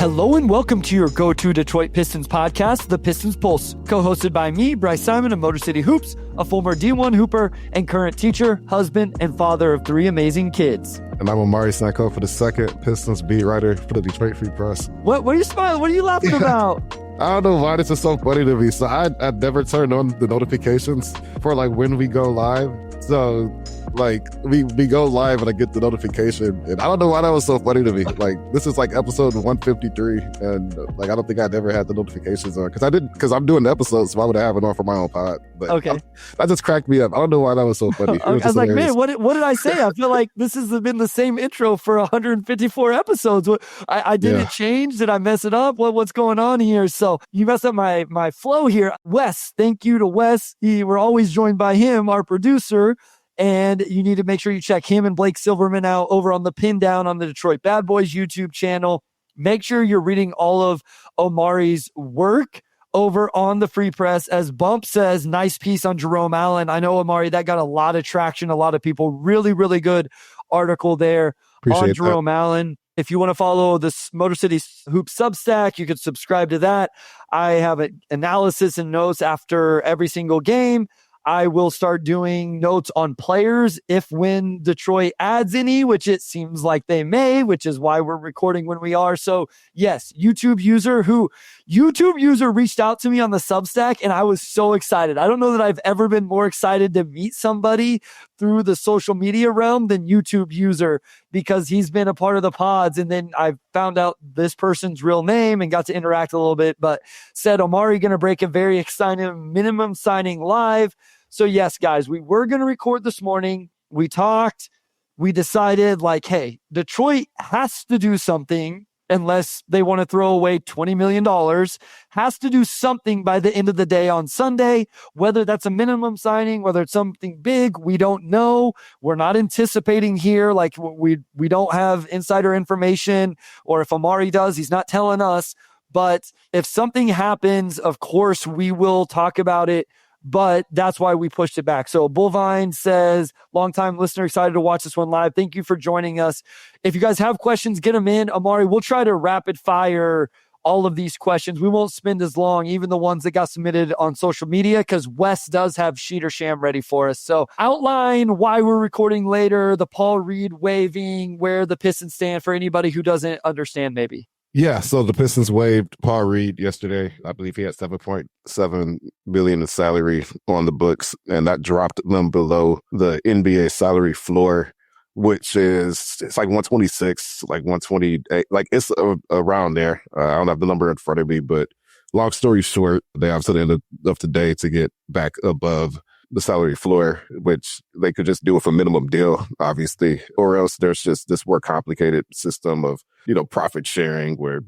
Hello and welcome to your go-to Detroit Pistons podcast, The Pistons Pulse, co-hosted by me, Bryce Simon of Motor City Hoops, a former D1 hooper and current teacher, husband, and father of 3 amazing kids. And I'm Omari Sanko for the second Pistons beat writer for the Detroit Free Press. What are you smiling? What are you laughing about? I don't know why this is so funny to me. So I never turned on the notifications for like when we go live. So like we go live and I get the notification, and I don't know why that was so funny to me. Like this is like episode 153, and like I don't think I'd ever had the notifications on because I'm doing the episodes, so why would I have it on for my own pod? But okay, that just cracked me up. I don't know why that was so funny. I was like, hilarious. Man, what did I say? I feel like this has been the same intro for 154 episodes. I didn't change. Did I mess it up? What's going on here? So you messed up my flow here. Wes, thank you to Wes. We're always joined by him, our producer. And you need to make sure you check him and Blake Silverman out over on the Pin Down on the Detroit Bad Boys YouTube channel. Make sure you're reading all of Omari's work over on the Free Press. As Bump says, nice piece on Jerome Allen. I know, Omari, that got a lot of traction. A lot of people, really, really good article there. Appreciate on Jerome Allen. If you want to follow this Motor City Hoops Substack, you can subscribe to that. I have an analysis and notes after every single game. I will start doing notes on players when Detroit adds any, which it seems like they may, which is why we're recording when we are. So yes, YouTube user reached out to me on the Substack, and I was so excited. I don't know that I've ever been more excited to meet somebody through the social media realm than YouTube user, because he's been a part of the pods. And then I found out this person's real name and got to interact a little bit, but said, Omari going to break a very exciting minimum signing live. So yes, guys, we were going to record this morning. We talked, we decided like, hey, Detroit has to do something unless they want to throw away $20 million, has to do something by the end of the day on Sunday, whether that's a minimum signing, whether it's something big, we don't know. We're not anticipating here. Like we don't have insider information, or if Omari does, he's not telling us. But if something happens, of course, we will talk about it. But that's why we pushed it back. So Bullvine says, longtime listener, excited to watch this one live. Thank you for joining us. If you guys have questions, get them in. Omari, we'll try to rapid fire all of these questions. We won't spend as long, even the ones that got submitted on social media, because Wes does have Sheet or Sham ready for us. So outline why we're recording later, the Paul Reed waiving, where the Pistons stand for anybody who doesn't understand maybe. Yeah, so the Pistons waived Paul Reed yesterday. I believe he had $7.7 million in salary on the books, and that dropped them below the NBA salary floor, which is, it's like 126, like 128, like it's around there. I don't have the number in front of me, but long story short, they have to the end of today to get back above the salary floor, which they could just do with a minimum deal, obviously, or else there's just this more complicated system of, profit sharing where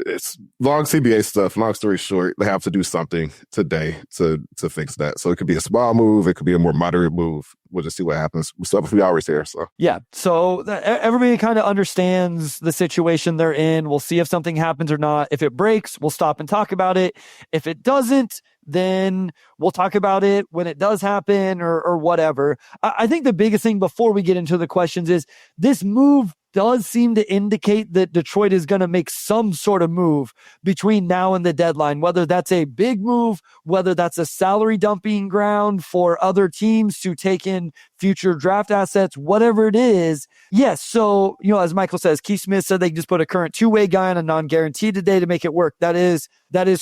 it's long CBA stuff. Long story short, they have to do something today to fix that. So it could be a small move. It could be a more moderate move. We'll just see what happens. We still have a few hours here. So yeah. So everybody kind of understands the situation they're in. We'll see if something happens or not. If it breaks, we'll stop and talk about it. If it doesn't, then we'll talk about it when it does happen or whatever. I think the biggest thing before we get into the questions is this move does seem to indicate that Detroit is going to make some sort of move between now and the deadline, whether that's a big move, whether that's a salary dumping ground for other teams to take in future draft assets, whatever it is. Yes. So, as Michael says, Keith Smith said they can just put a current two-way guy on a non-guaranteed today to make it work. That is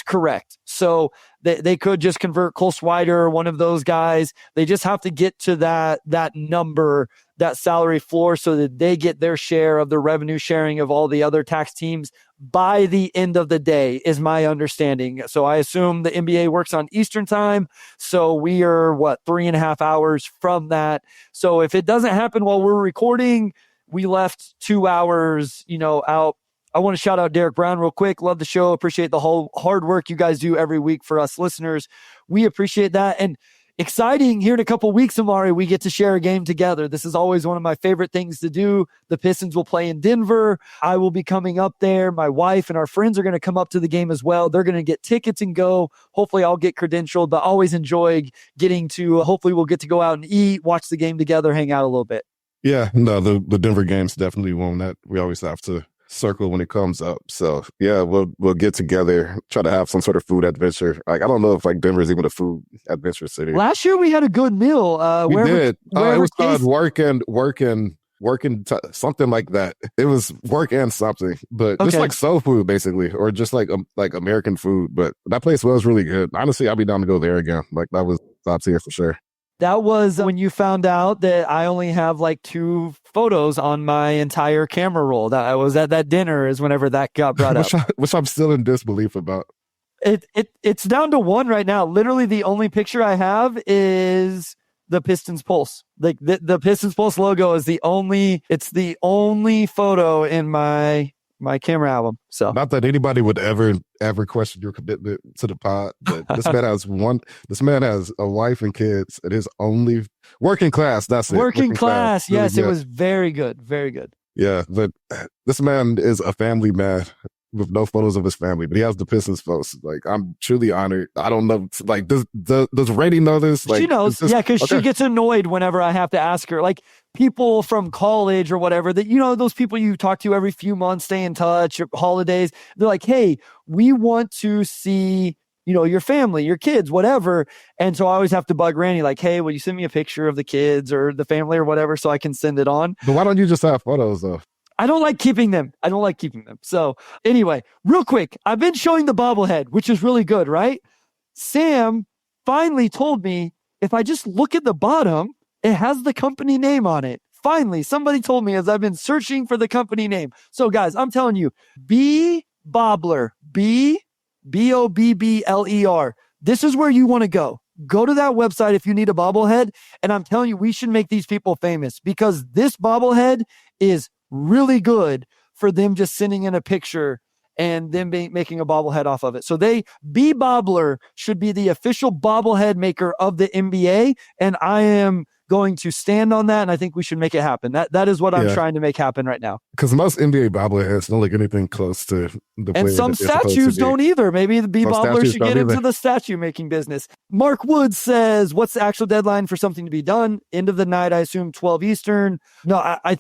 correct. So they could just convert Cole Swider, one of those guys. They just have to get to that number, that salary floor, so that they get their share of the revenue sharing of all the other tax teams by the end of the day, is my understanding. So I assume the NBA works on Eastern time. So we are 3.5 hours from that. So if it doesn't happen while we're recording, we left 2 hours, out. I want to shout out Derek Brown real quick. Love the show. Appreciate the whole hard work you guys do every week for us listeners. We appreciate that. And exciting here in a couple weeks, Omari, we get to share a game together. This is always one of my favorite things to do. The Pistons will play in Denver. I will be coming up there. My wife and our friends are going to come up to the game as well. They're going to get tickets and go. Hopefully I'll get credentialed, but always enjoy getting to, hopefully we'll get to go out and eat, watch the game together, hang out a little bit. Yeah, no, the Denver game's definitely one that we always have to circle when it comes up. So yeah, we'll get together, try to have some sort of food adventure. Like I don't know if like Denver is even a food adventure city. Last year we had a good meal. We did. It was called something like that. It was work and something, but just like soul food basically, or just like American food. But that place was really good. Honestly, I'd be down to go there again. Like that was top tier for sure. That was when you found out that I only have like 2 photos on my entire camera roll. That I was at that dinner is whenever that got brought up. Which I'm still in disbelief about. It's down to 1 right now. Literally the only picture I have is the Pistons Pulse. Like the Pistons Pulse logo is the only photo in my camera album. So not that anybody would ever question your commitment to the pod, but this man has a wife and kids. It is only working class. That's it. Working class. Really yes, good. It was very good. Very good. Yeah, but this man is a family man with no photos of his family, but he has the Pistons photos. Like, I'm truly honored. I don't know. Like, does Rainey know this? Like, she knows. Yeah, because she gets annoyed whenever I have to ask her. Like, people from college or whatever that, those people you talk to every few months, stay in touch, or holidays. They're like, hey, we want to see, your family, your kids, whatever. And so I always have to bug Randy, like, hey, will you send me a picture of the kids or the family or whatever so I can send it on? But why don't you just have photos though? I don't like keeping them. So anyway, real quick, I've been showing the bobblehead, which is really good, right? Sam finally told me if I just look at the bottom, it has the company name on it. Finally, somebody told me as I've been searching for the company name. So guys, I'm telling you, B Bobbler, Bobbler. This is where you want to go. Go to that website if you need a bobblehead. And I'm telling you, we should make these people famous because this bobblehead is really good for them just sending in a picture and them making a bobblehead off of it. So B Bobbler should be the official bobblehead maker of the NBA. And I am going to stand on that. And I think we should make it happen. That is what I'm trying to make happen right now. Because most NBA bobbleheads don't look anything close to the player. And some statues don't either. Maybe the B Bobbler should get into the statue making business. Mark Woods says, what's the actual deadline for something to be done? End of the night, I assume 12 Eastern. No, I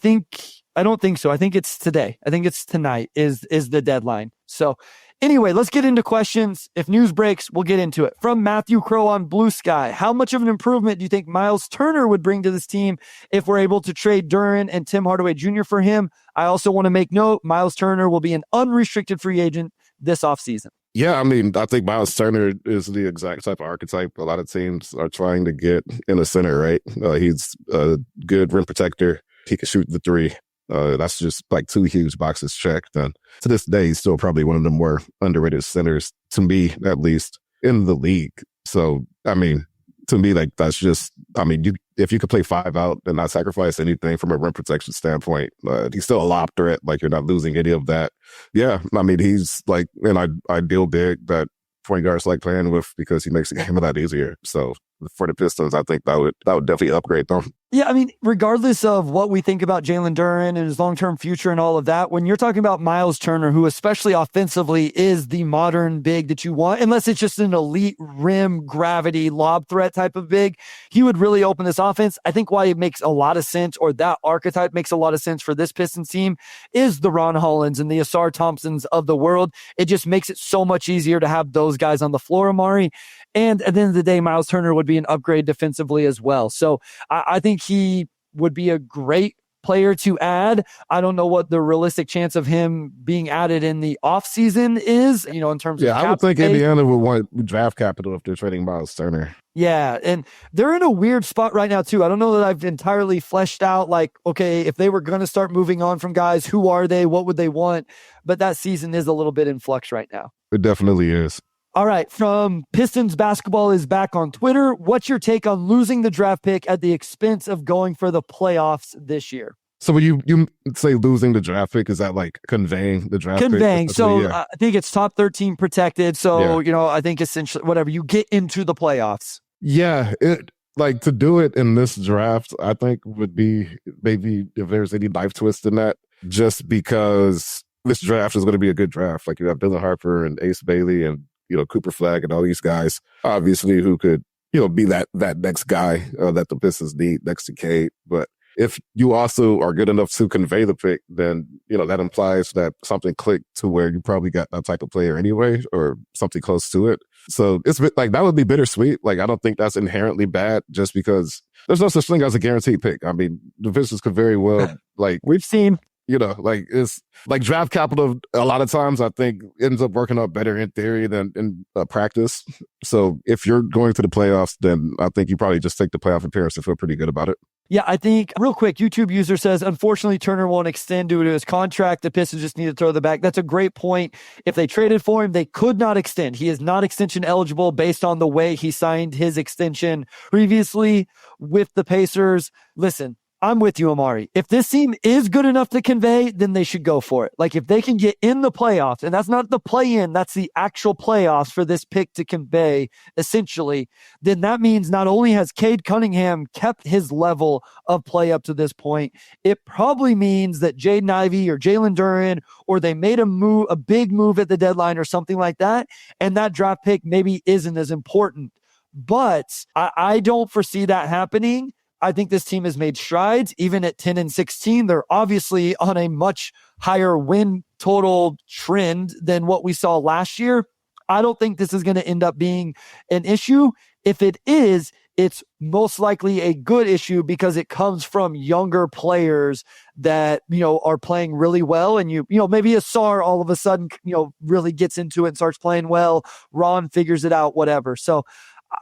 don't think so. I think it's today. I think it's tonight is the deadline. So anyway, let's get into questions. If news breaks, we'll get into it. From Matthew Crow on Blue Sky. How much of an improvement do you think Miles Turner would bring to this team if we're able to trade Duren and Tim Hardaway Jr. for him? I also want to make note, Miles Turner will be an unrestricted free agent this offseason. Yeah, I mean, I think Miles Turner is the exact type of archetype a lot of teams are trying to get in the center, right? He's a good rim protector. He can shoot the 3. That's just like 2 huge boxes checked. And to this day, he's still probably one of the more underrated centers, to me, at least, in the league. So, I mean, to me, like, that's just, I mean, if you could play 5 out and not sacrifice anything from a rim protection standpoint, he's still a lob threat. Like, you're not losing any of that. Yeah, I mean, he's like an ideal big that point guards like playing with because he makes the game a lot easier. So for the Pistons, I think that would definitely upgrade them. Yeah, I mean, regardless of what we think about Jalen Duren and his long-term future and all of that, when you're talking about Miles Turner, who especially offensively is the modern big that you want, unless it's just an elite rim gravity lob threat type of big, he would really open this offense. I think why it makes a lot of sense, or that archetype makes a lot of sense for this Pistons team, is the Ron Hollands and the Asar Thompsons of the world. It just makes it so much easier to have those guys on the floor, Amari. And at the end of the day, Miles Turner would be an upgrade defensively as well. So I think he would be a great player to add. I don't know what the realistic chance of him being added in the offseason is, in terms of I would think Indiana would want draft capital if they're trading Miles Turner. Yeah, and they're in a weird spot right now, too. I don't know that I've entirely fleshed out, like, okay, if they were going to start moving on from guys, who are they? What would they want? But that season is a little bit in flux right now. It definitely is. All right, from Pistons Basketball is back on Twitter. What's your take on losing the draft pick at the expense of going for the playoffs this year? So when you say losing the draft pick, is that like conveying the draft pick? Conveying. So I think it's top 13 protected. So, I think essentially whatever, you get into the playoffs. Yeah, to do it in this draft, I think would be maybe if there's any life twist in that, just because this draft is going to be a good draft. Like you have Dylan Harper and Ace Bailey and Cooper Flagg and all these guys, obviously, who could, be that next guy that the Pistons need next to Cade. But if you also are good enough to convey the pick, then, that implies that something clicked to where you probably got that type of player anyway, or something close to it. So it's like, that would be bittersweet. Like, I don't think that's inherently bad just because there's no such thing as a guaranteed pick. I mean, the Pistons could very well, like, we've seen, like, it's like draft capital a lot of times I think ends up working out better in theory than in practice. So if you're going to the playoffs, then I think you probably just take the playoff appearance and feel pretty good about it. Yeah, I think, real quick, YouTube user says, unfortunately, Turner won't extend due to his contract. The Pistons just need to throw the bag. That's a great point. If they traded for him, they could not extend. He is not extension eligible based on the way he signed his extension previously with the Pacers. Listen, I'm with you, Amari. If this team is good enough to convey, then they should go for it. Like, if they can get in the playoffs, and that's not the play-in, that's the actual playoffs for this pick to convey, essentially, then that means not only has Cade Cunningham kept his level of play up to this point, it probably means that Jaden Ivey or Jalen Duren, or they made a big move at the deadline or something like that, and that draft pick maybe isn't as important. But I don't foresee that happening. I think this team has made strides. Even at 10-16, they're obviously on a much higher win total trend than what we saw last year. I don't think this is going to end up being an issue. If it is, it's most likely a good issue because it comes from younger players that, are playing really well. And maybe Asar all of a sudden, really gets into it and starts playing well. Ron figures it out, whatever. So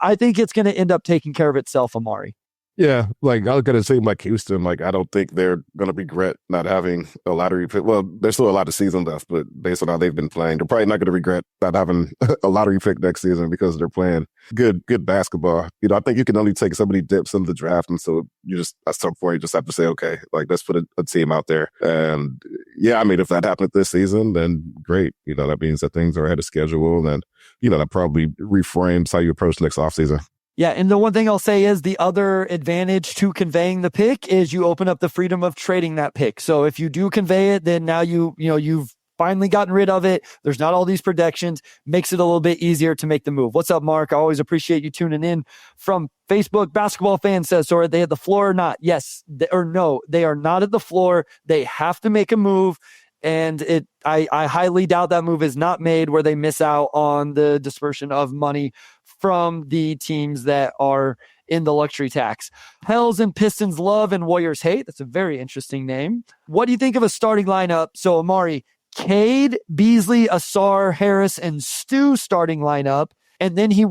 I think it's going to end up taking care of itself, Amari. Yeah, like, I look at a team like Houston, like, I don't think they're going to regret not having a lottery pick. Well, there's still a lot of season left, but based on how they've been playing, they're probably not going to regret not having a lottery pick next season because they're playing good basketball. I think you can only take so many dips in the draft, and so you just, at some point, you just have to say, okay, like, let's put a team out there. And yeah, I mean, if that happened this season, then great. That means that things are ahead of schedule, and, that probably reframes how you approach next offseason. Yeah, and the one thing I'll say is the other advantage to conveying the pick is you open up the freedom of trading that pick. So if you do convey it, then now you've finally gotten rid of it. There's not all these protections. Makes it a little bit easier to make the move. What's up, Mark? I always appreciate you tuning in. From Facebook, basketball fan says, so are they at the floor or not? Yes or no, they are not at the floor. They have to make a move. And I highly doubt that move is not made where they miss out on the dispersion of money from the teams that are in the luxury tax. Pels and Pistons love and Warriors hate. That's a very interesting name. What do you think of a starting lineup? So, Amari, Cade, Beasley, Asar, Harris, and Stu starting lineup. And then he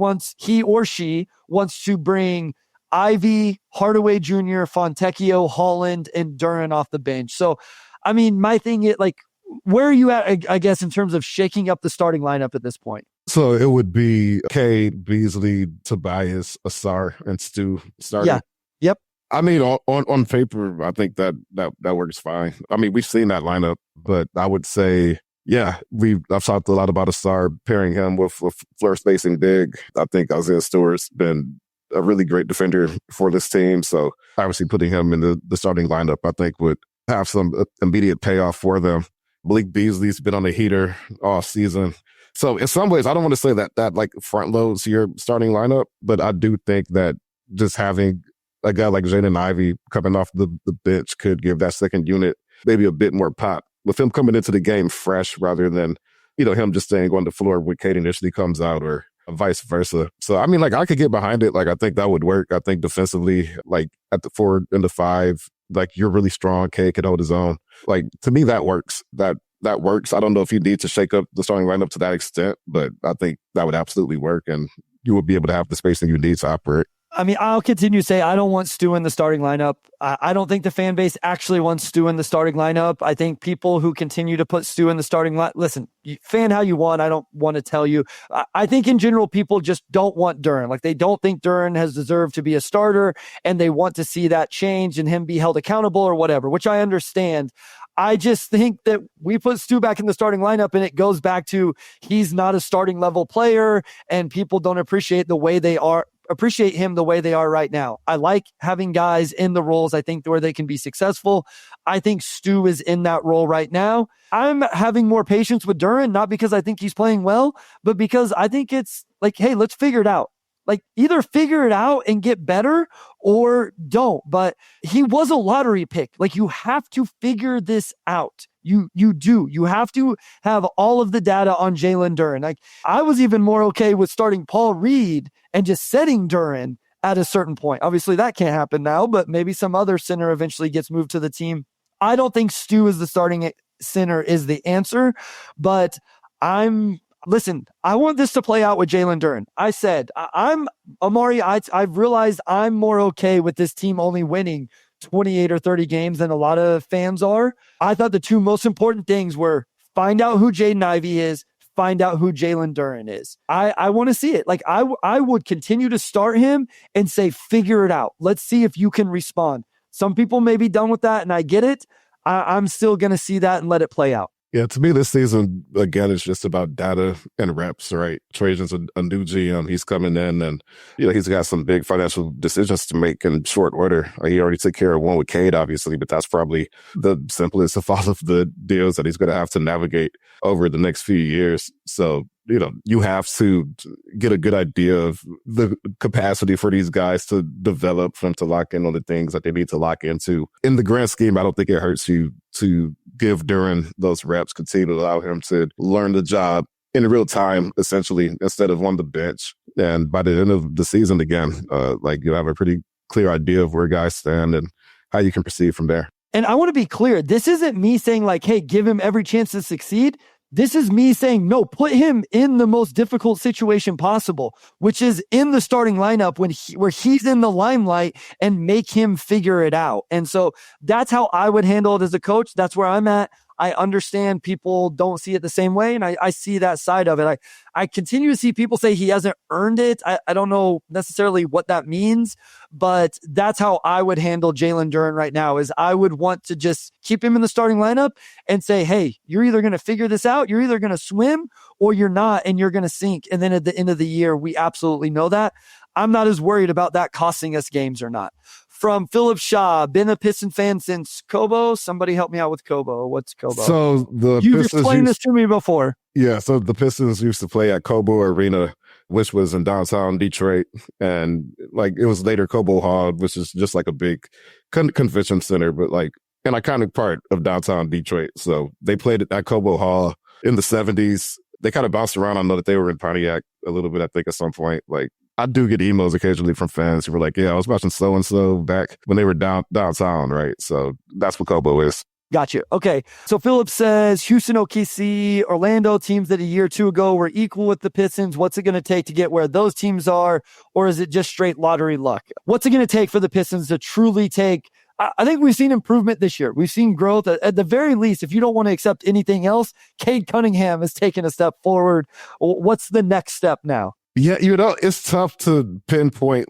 or she wants to bring Ivy, Hardaway Jr., Fontecchio, Holland, and Duren off the bench. So, I mean, my thing is, like, where are you at, I guess, in terms of shaking up the starting lineup at this point? So it would be Cade, Beasley, Tobias, Asar, and Stu starting. Yeah. Yep. I mean, on paper, I think that works fine. I mean, we've seen that lineup, but I would say, yeah, I've talked a lot about Asar, pairing him with floor spacing big. I think Isaiah Stewart's been a really great defender for this team. So obviously putting him in the starting lineup, I think would have some immediate payoff for them. Malik Beasley's been on a heater all season. So in some ways, I don't want to say that like front loads your starting lineup, but I do think that just having a guy like Jaden Ivey coming off the bench could give that second unit maybe a bit more pop. With him coming into the game fresh rather than, him just staying on the floor when Cade initially comes out or vice versa. So, I mean, like, I could get behind it. Like, I think that would work. I think defensively, like, at the 4 and the 5, like, you're really strong. Cade can hold his own. Like, to me, that works. That works. I don't know if you need to shake up the starting lineup to that extent, but I think that would absolutely work, and you would be able to have the spacing you need to operate. I mean, I'll continue to say I don't want Stu in the starting lineup. I don't think the fan base actually wants Stu in the starting lineup. I think people who continue to put Stu in the starting lineup, listen, you fan how you want. I don't want to tell you. I think in general, people just don't want Duren. Like, they don't think Duren has deserved to be a starter, and they want to see that change and him be held accountable or whatever, which I understand. I just think that we put Stu back in the starting lineup, and it goes back to he's not a starting level player, and people don't appreciate him the way they are right now. I like having guys in the roles I think where they can be successful. I think Stu is in that role right now. I'm having more patience with Duren, not because I think he's playing well, but because I think it's like, hey, let's figure it out. Like either figure it out and get better or don't. But he was a lottery pick. Like you have to figure this out. You do. You have to have all of the data on Jalen Duren. Like I was even more okay with starting Paul Reed and just setting Duren at a certain point. Obviously that can't happen now, but maybe some other center eventually gets moved to the team. I don't think Stu as the starting center is the answer, but listen, I want this to play out with Jalen Duren. I said, I'm Amari. I've realized I'm more okay with this team only winning 28 or 30 games than a lot of fans are. I thought the two most important things were find out who Jaden Ivey is, find out who Jalen Duren is. I want to see it. Like I would continue to start him and say, figure it out. Let's see if you can respond. Some people may be done with that, and I get it. I'm still going to see that and let it play out. Yeah, to me, this season, again, it's just about data and reps, right? Trajan's a new GM. He's coming in and, he's got some big financial decisions to make in short order. He already took care of one with Cade, obviously, but that's probably the simplest of all of the deals that he's going to have to navigate over the next few years. So, you have to get a good idea of the capacity for these guys to develop, for them to lock in on the things that they need to lock into. In the grand scheme, I don't think it hurts you to give Duren those reps, continue to allow him to learn the job in real time, essentially, instead of on the bench. And by the end of the season, again, you have a pretty clear idea of where guys stand and how you can proceed from there. And I want to be clear. This isn't me saying like, hey, give him every chance to succeed. This is me saying, no, put him in the most difficult situation possible, which is in the starting lineup where he's in the limelight, and make him figure it out. And so that's how I would handle it as a coach. That's where I'm at. I understand people don't see it the same way, and I see that side of it. I continue to see people say he hasn't earned it. I don't know necessarily what that means, but that's how I would handle Jalen Duren right now. Is I would want to just keep him in the starting lineup and say, hey, you're either going to figure this out, you're either going to swim, or you're not, and you're going to sink. And then at the end of the year, we absolutely know that. I'm not as worried about that costing us games or not. From Philip Shaw, been a Piston fan since Kobo. Somebody help me out with Kobo. What's Kobo? So you've explained this to me before. Yeah, so the Pistons used to play at Kobo Arena, which was in downtown Detroit, and it was later Kobo Hall, which is just like a big convention center, but an iconic part of downtown Detroit. So they played at Kobo Hall in the 70s. They kind of bounced around. I know that they were in Pontiac a little bit, I think, at some point. I do get emails occasionally from fans who were like, yeah, I was watching so-and-so back when they were downtown, right? So that's what Kobo is. Gotcha. Okay. So Philip says Houston, OKC, Orlando, teams that a year or two ago were equal with the Pistons. What's it going to take to get where those teams are? Or is it just straight lottery luck? What's it going to take for the Pistons to truly take? I think we've seen improvement this year. We've seen growth. At the very least, if you don't want to accept anything else, Cade Cunningham has taken a step forward. What's the next step now? Yeah, it's tough to pinpoint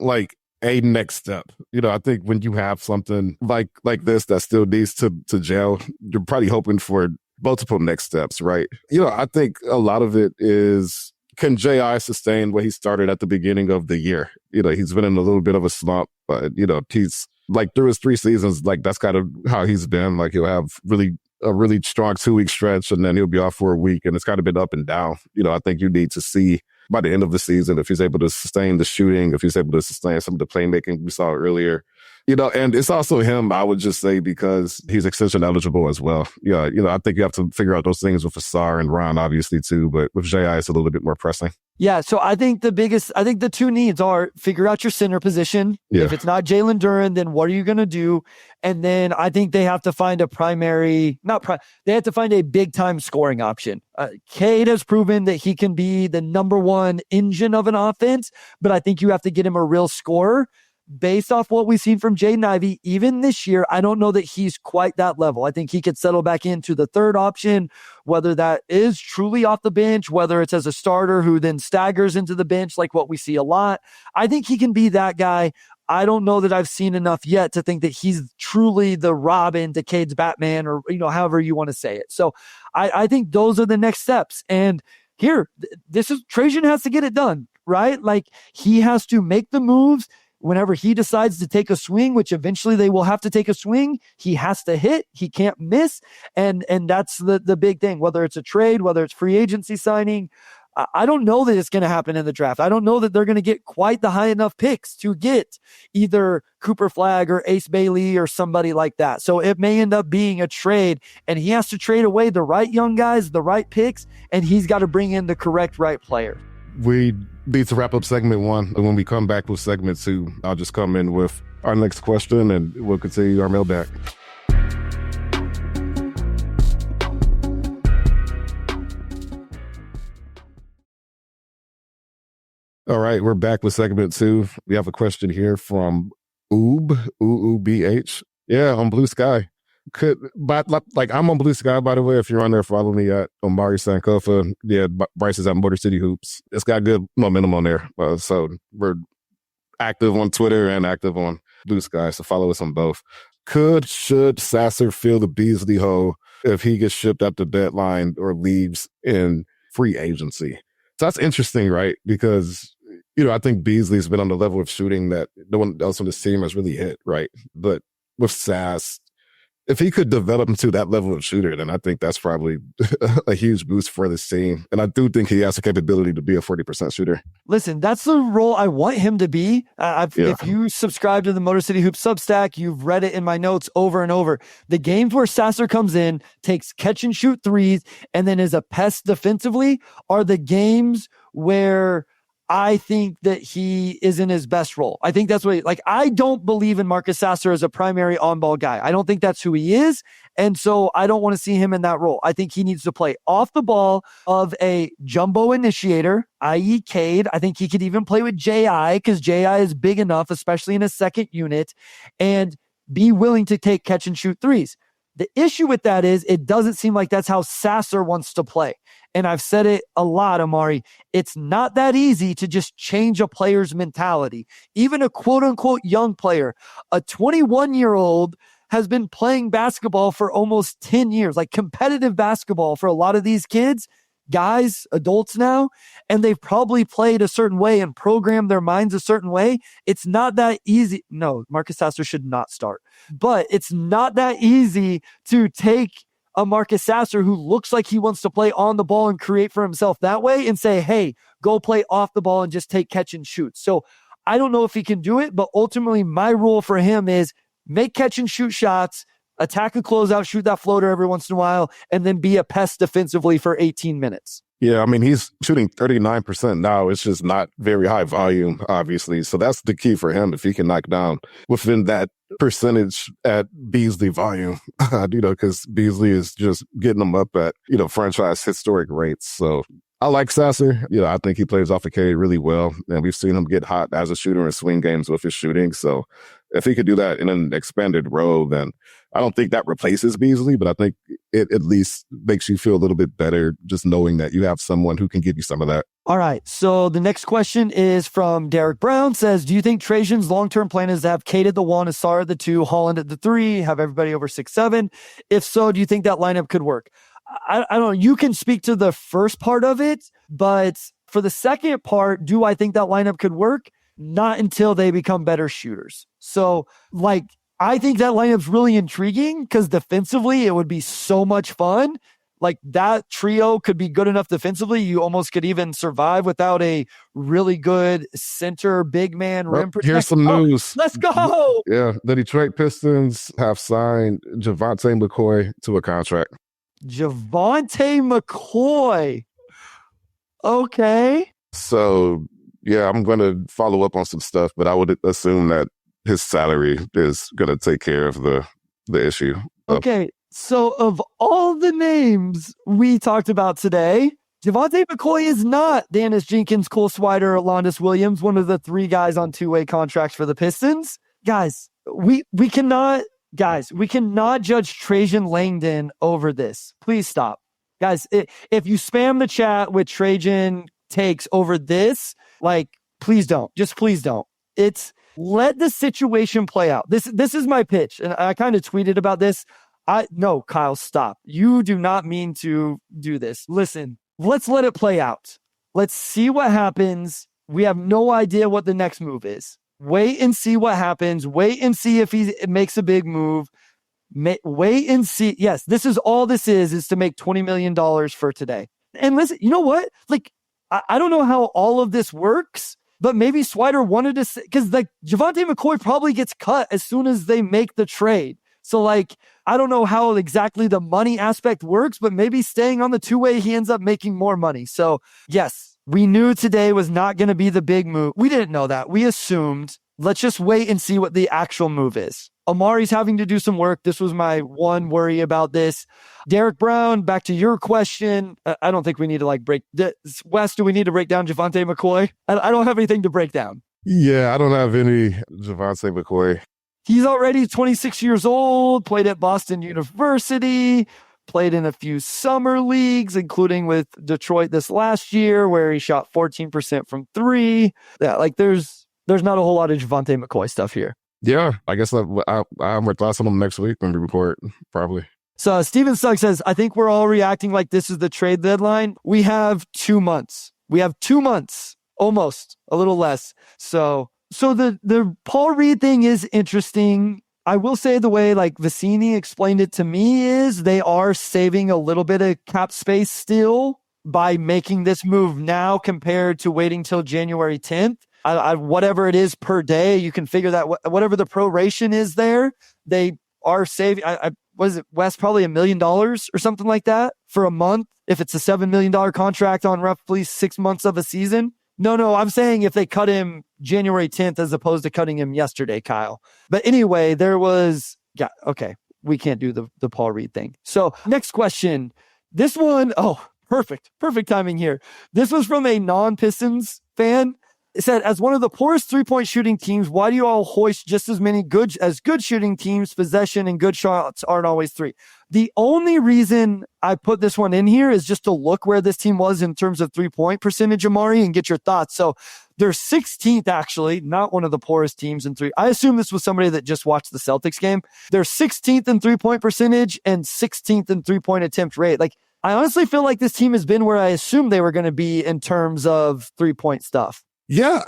a next step. I think when you have something like this that still needs to gel, you're probably hoping for multiple next steps, right? I think a lot of it is, can J.I. sustain what he started at the beginning of the year? He's been in a little bit of a slump, but, he's through his 3 seasons, that's kind of how he's been. He'll have a really strong 2-week stretch, and then he'll be off for a week, and it's kind of been up and down. I think you need to see by the end of the season if he's able to sustain the shooting, if he's able to sustain some of the playmaking we saw earlier. And it's also him, I would just say, because he's extension eligible as well. Yeah, I think you have to figure out those things with Asar and Ron, obviously, too. But with J.I., it's a little bit more pressing. Yeah, so I think the two needs are figure out your center position. Yeah. If it's not Jalen Duren, then what are you going to do? And then I think they have to find they have to find a big-time scoring option. Cade has proven that he can be the number one engine of an offense, but I think you have to get him a real scorer. Based off what we've seen from Jaden Ivey, even this year, I don't know that he's quite that level. I think he could settle back into the third option, whether that is truly off the bench, whether it's as a starter who then staggers into the bench like what we see a lot. I think he can be that guy. I don't know that I've seen enough yet to think that he's truly the Robin to Cade's Batman, or however you want to say it. So I think those are the next steps. And here, Trajan has to get it done, right? He has to make the moves. Whenever he decides to take a swing, which eventually they will have to take a swing, he has to hit. He can't miss. And that's the big thing, whether it's a trade, whether it's free agency signing. I don't know that it's going to happen in the draft. I don't know that they're going to get quite the high enough picks to get either Cooper Flagg or Ace Bailey or somebody like that. So it may end up being a trade, and he has to trade away the right young guys, the right picks, and he's got to bring in the correct right player. We need to wrap up segment 1. And when we come back with segment 2, I'll just come in with our next question and we'll continue our mailbag. All right, we're back with segment 2. We have a question here from OOBH. Yeah, on Blue Sky. I'm on Blue Sky, by the way. If you're on there, follow me at Omari Sankofa. Yeah, Bryce is at Motor City Hoops. It's got good momentum on there. So we're active on Twitter and active on Blue Sky. So follow us on both. Should Sasser fill the Beasley hole if he gets shipped at the deadline or leaves in free agency? So that's interesting, right? Because, I think Beasley's been on the level of shooting that no one else on this team has really hit, right? But with Sass, if he could develop into that level of shooter, then I think that's probably a huge boost for this team. And I do think he has the capability to be a 40% shooter. Listen, that's the role I want him to be. If you subscribe to the Motor City Hoops Substack, you've read it in my notes over and over. The games where Sasser comes in, takes catch and shoot threes, and then is a pest defensively are the games where I think that he is in his best role. I think that's what I don't believe in Marcus Sasser as a primary on-ball guy. I don't think that's who he is. And so I don't want to see him in that role. I think he needs to play off the ball of a jumbo initiator, i.e. Cade. I think he could even play with J.I. because J.I. is big enough, especially in a second unit, and be willing to take catch and shoot threes. The issue with that is it doesn't seem like that's how Sasser wants to play. And I've said it a lot, Amari. It's not that easy to just change a player's mentality. Even a quote-unquote young player, a 21-year-old has been playing basketball for almost 10 years, like competitive basketball for a lot of these kids, guys, adults now, and they've probably played a certain way and programmed their minds a certain way. It's not that easy. No, Marcus Sasser should not start. But it's not that easy to take a Marcus Sasser who looks like he wants to play on the ball and create for himself that way and say, hey, go play off the ball and just take catch and shoot. So I don't know if he can do it, but ultimately my rule for him is make catch and shoot shots, attack a closeout, shoot that floater every once in a while, and then be a pest defensively for 18 minutes. Yeah, I mean, he's shooting 39% now. It's just not very high volume, obviously. So that's the key for him. If he can knock down within that percentage at Beasley volume, because Beasley is just getting them up at, franchise historic rates. So I like Sasser. I think he plays off the Cade really well. And we've seen him get hot as a shooter in swing games with his shooting. So if he could do that in an expanded role, then I don't think that replaces Beasley, but I think it at least makes you feel a little bit better just knowing that you have someone who can give you some of that. All right. So the next question is from Derek Brown. Says, do you think Trajan's long-term plan is to have Cade at the 1, Asar at the 2, Holland at the 3, have everybody over 6'7"? If so, do you think that lineup could work? I don't know. You can speak to the first part of it, but for the second part, do I think that lineup could work? Not until they become better shooters. So, I think that lineup's really intriguing because defensively, it would be so much fun. That trio could be good enough defensively. You almost could even survive without a really good center, big man, rim protector. Here's some news. Let's go. Yeah. The Detroit Pistons have signed Javonte McCoy to a contract. Javonte McCoy. Okay. So, yeah, I'm going to follow up on some stuff, but I would assume that his salary is going to take care of the issue. Okay. So of all the names we talked about today, Javonte McCoy is not Dennis Jenkins, Cole Swider, or Alondas Williams, one of the 3 guys on 2-way contracts for the Pistons. Guys, we cannot judge Trajan Langdon over this. Please stop. Guys, if you spam the chat with Trajan takes over this, please don't. Just please don't. Let the situation play out. This is my pitch. And I kind of tweeted about this. No, Kyle, stop. You do not mean to do this. Listen, let's let it play out. Let's see what happens. We have no idea what the next move is. Wait and see what happens. Wait and see if he makes a big move. Wait and see. Yes, this is all this is to make $20 million for today. And listen, you know what? I don't know how all of this works, but maybe Swider wanted to, because like Javonte McCoy probably gets cut as soon as they make the trade. So like, I don't know how exactly the money aspect works, but maybe staying on the two-way, he ends up making more money. So yes, we knew today was not going to be the big move. We didn't know that. We assumed. Let's just wait and see what the actual move is. Amari's having to do some work. This was my one worry about this. Derek Brown, back to your question. I don't think we need to break this. Wes, do we need to break down Javonte McCoy? I don't have anything to break down. Yeah, I don't have any Javonte McCoy. He's already 26 years old, played at Boston University, played in a few summer leagues, including with Detroit this last year, where he shot 14% from three. Yeah, there's not a whole lot of Javonte McCoy stuff here. Yeah, I guess I'm with thoughts on him next week when we record, probably. So Steven Sugg says, I think we're all reacting like this is the trade deadline. We have 2 months. Almost, a little less. So the Paul Reed thing is interesting. I will say the way Vicini explained it to me is they are saving a little bit of cap space still by making this move now compared to waiting till January 10th. Whatever it is per day, you can figure that whatever the proration is there, they are saving. Was it Wes probably $1 million or something like that for a month? If it's a $7 million contract on roughly 6 months of a season. No, I'm saying if they cut him January 10th as opposed to cutting him yesterday, Kyle. But anyway, okay, we can't do the Paul Reed thing. So next question. This one, perfect timing here. This was from a non-Pistons fan. It said, as one of the poorest three-point shooting teams, why do you all hoist just as many good shooting teams? Possession and good shots aren't always three. The only reason I put this one in here is just to look where this team was in terms of three-point percentage, Amari, and get your thoughts. So they're 16th, actually, not one of the poorest teams in three. I assume this was somebody that just watched the Celtics game. They're 16th in three-point percentage and 16th in three-point attempt rate. I honestly feel like this team has been where I assumed they were going to be in terms of three-point stuff. Yeah,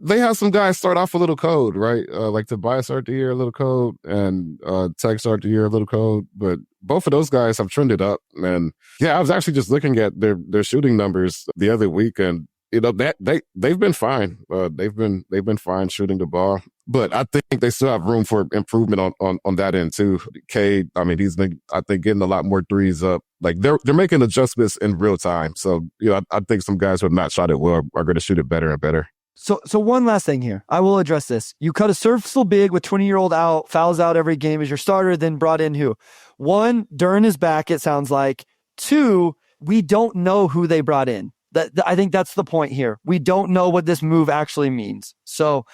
they have some guys start off a little cold, right? Tobias start the year a little cold, and Tech start the year a little cold. But both of those guys have trended up. And yeah, I was actually just looking at their shooting numbers the other week, and that they've been fine. They've been fine shooting the ball. But I think they still have room for improvement on that end too. Cade, he's been, I think, getting a lot more threes up. They're making adjustments in real time. So, I think some guys who have not shot it well are going to shoot it better and better. So one last thing here. I will address this. You cut a serviceable big with 20-year-old out, fouls out every game as your starter, then brought in who? 1, Duren is back, it sounds like. 2, we don't know who they brought in. I think that's the point here. We don't know what this move actually means. So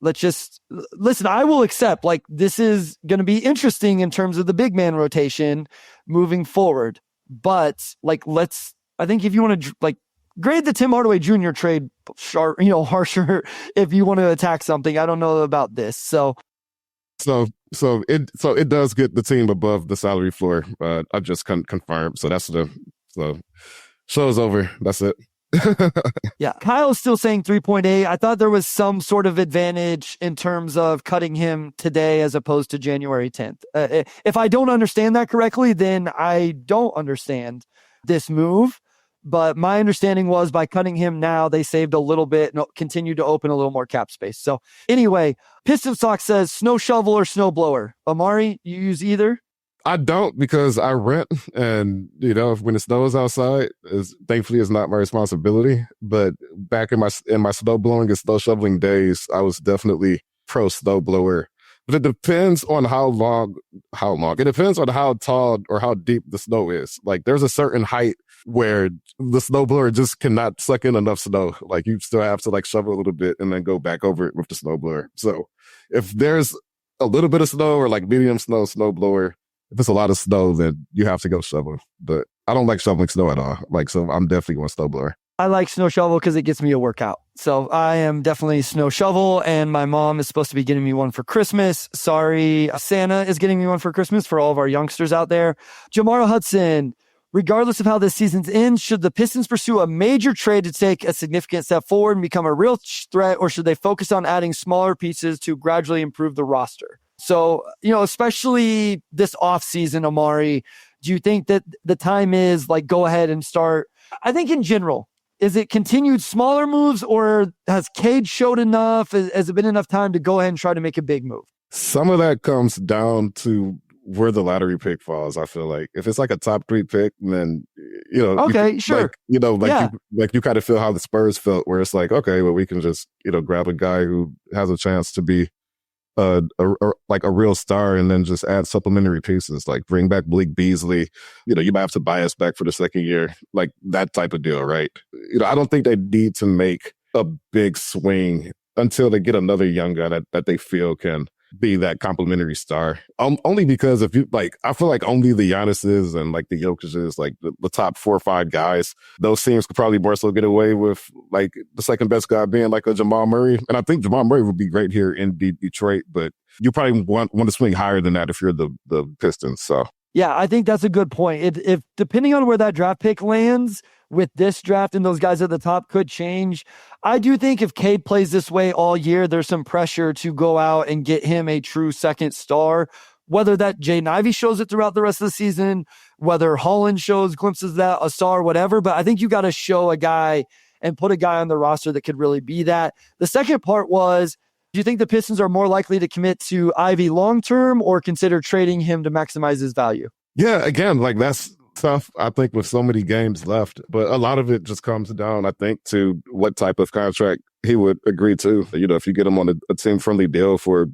let's just listen. I will accept this is going to be interesting in terms of the big man rotation moving forward. But I think if you want to grade the Tim Hardaway Jr. trade harsher if you want to attack something. I don't know about this. So it does get the team above the salary floor. I just confirmed. So show's over. That's it. Yeah, Kyle's still saying 3.8. I thought there was some sort of advantage in terms of cutting him today as opposed to January 10th. If I don't understand that correctly, then I don't understand this move. But my understanding was by cutting him now, they saved a little bit and continued to open a little more cap space. So anyway, Piston Sock says snow shovel or snow blower. Amari, you use either? I don't, because I rent, and when it snows outside, thankfully it's not my responsibility. But back in my snow blowing and snow shoveling days, I was definitely pro snow blower. But it depends on how long. It depends on how tall or how deep the snow is. There's a certain height where the snow blower just cannot suck in enough snow. You still have to shovel a little bit and then go back over it with the snow blower. So if there's a little bit of snow or medium snow blower. If it's a lot of snow, then you have to go shovel. But I don't like shoveling snow at all. So I'm definitely going snow blower. I like snow shovel because it gets me a workout. So I am definitely snow shovel, and my mom is supposed to be getting me one for Christmas. Sorry, Santa is getting me one for Christmas for all of our youngsters out there. Jamara Hudson, regardless of how this season's ends, should the Pistons pursue a major trade to take a significant step forward and become a real threat, or should they focus on adding smaller pieces to gradually improve the roster? So, especially this offseason, Amari, do you think that the time is go ahead and start? I think in general, Is it continued smaller moves, or has Cade showed enough? Has it been enough time to go ahead and try to make a big move? Some of that comes down to where the lottery pick falls. I feel like if it's like a top 3 pick, then okay, sure, you kind of feel how the Spurs felt, where it's like, okay, well, we can just grab a guy who has a chance to be like a real star, and then just add supplementary pieces, like bring back Blake Beasley. You might have to buy us back for the second year, like that type of deal, right? I don't think they need to make a big swing until they get another young guy that they feel can be that complimentary star. Only because if you I feel like only the Giannis's and like the Jokic's, like the top 4 or 5 guys, those teams could probably more so get away with like the second best guy being like a Jamal Murray. And I think Jamal Murray would be great here in Detroit, but you probably want to swing higher than that if you're the Pistons. So yeah, I think that's a good point. If depending on where that draft pick lands with this draft and those guys at the top could change. I do think if Cade plays this way all year, there's some pressure to go out and get him a true second star. Whether that Jaden Ivey shows it throughout the rest of the season, whether Holland shows glimpses of that, a star, whatever. But I think you got to show a guy and put a guy on the roster that could really be that. The second part was, do you think the Pistons are more likely to commit to Ivy long-term or consider trading him to maximize his value? Yeah, again, like that's tough, I think, with so many games left. But a lot of it just comes down, I think, to what type of contract he would agree to. If you get him on a team-friendly deal for,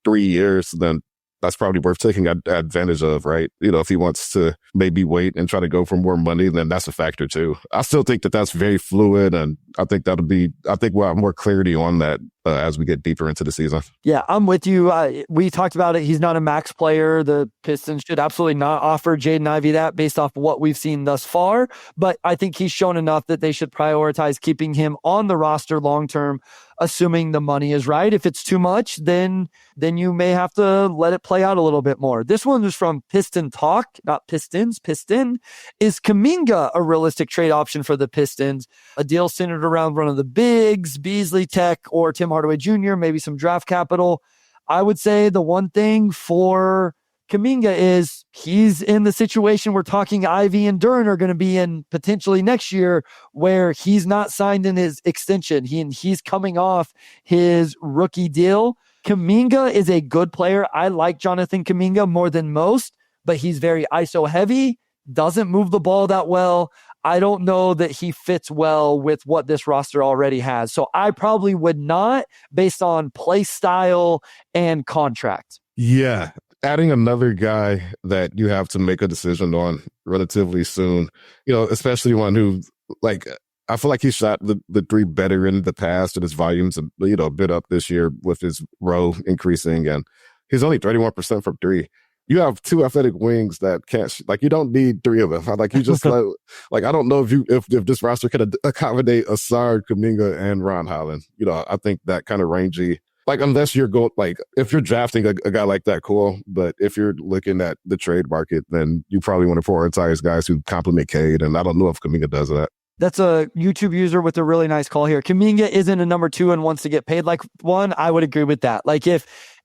3 years, then that's probably worth taking advantage of, right? If he wants to maybe wait and try to go for more money, then that's a factor too. I still think that that's very fluid, and I think we'll have more clarity on that as we get deeper into the season. Yeah, I'm with you. We talked about it. He's not a max player. The Pistons should absolutely not offer Jaden Ivey that based off what we've seen thus far. But I think he's shown enough that they should prioritize keeping him on the roster long-term, assuming the money is right. If it's too much, then you may have to let it play out a little bit more. This one is from Piston Talk, not Pistons. Piston. Is Kuminga a realistic trade option for the Pistons? A deal centered around one of the bigs, Beasley, Tech, or Tim Hardaway Jr., maybe some draft capital. I would say the one thing for Kuminga is he's in the situation we're talking Ivy and Duren are going to be in potentially next year, where he's not signed in his extension. He's coming off his rookie deal. Kuminga is a good player. I like Jonathan Kuminga more than most, but he's very ISO heavy, doesn't move the ball that well. I don't know that he fits well with what this roster already has. So I probably would not, based on play style and contract. Yeah. Adding another guy that you have to make a decision on relatively soon, especially one who, I feel like he shot the three better in the past, and his volume's a bit up this year with his row increasing, and he's only 31% from three. You have two athletic wings that can't, you don't need three of them. You just I don't know if this roster could accommodate Asard, Kuminga, and Ron Holland. I think that kind of rangy. Unless you're if you're drafting a guy like that, cool. But if you're looking at the trade market, then you probably want to prioritize guys who complement Cade. And I don't know if Kuminga does that. That's a YouTube user with a really nice call here. Kuminga isn't a number 2 and wants to get paid like one. I would agree with that.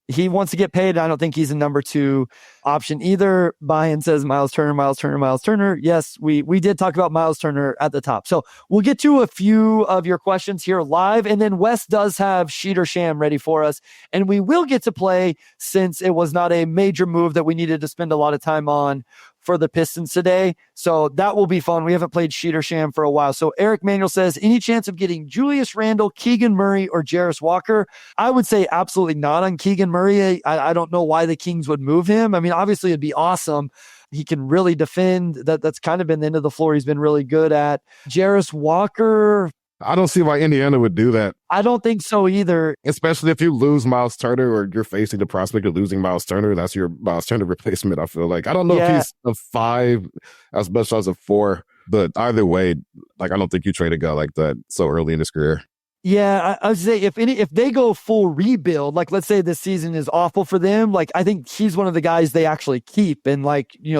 If he wants to get paid, I don't think he's a number 2 option either. Brian says Miles Turner. Yes, we did talk about Miles Turner at the top. So we'll get to a few of your questions here live. And then Wes does have Sheet or Sham ready for us. And we will get to play, since it was not a major move that we needed to spend a lot of time on for the Pistons today. So that will be fun. We haven't played Sheet or Sham for a while. So Eric Manuel says, any chance of getting Julius Randle, Keegan Murray, or Jarris Walker? I would say absolutely not on Keegan Murray. I don't know why the Kings would move him. I mean, obviously it'd be awesome. He can really defend. That's kind of been the end of the floor he's been really good at. Jarris Walker, I don't see why Indiana would do that. I don't think so either. Especially if you lose Miles Turner, or you're facing the prospect of losing Miles Turner. That's your Miles Turner replacement, I feel like. I don't know if he's a 5 as much as a 4, but either way, I don't think you trade a guy like that so early in his career. Yeah, I would say if they go full rebuild, let's say this season is awful for them, I think he's one of the guys they actually keep and